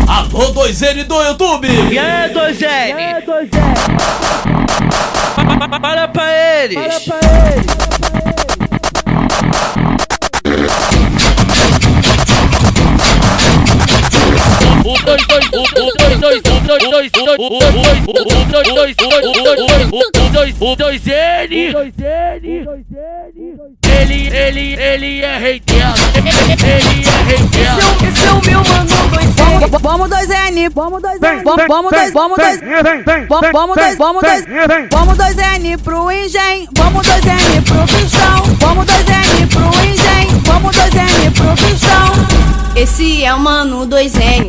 Alô 2N do YouTube! E aí 2N? Para pra eles! O 2N, ele é rei dela, ele é rei dela. Esse é o meu mano 2N. Vamos 2N, vamos 2N, vamos 2N pro engenho, vamos 2N pro bichão, vamos 2N pro engenho, vamos 2N pro bichão. Esse é o mano 2N.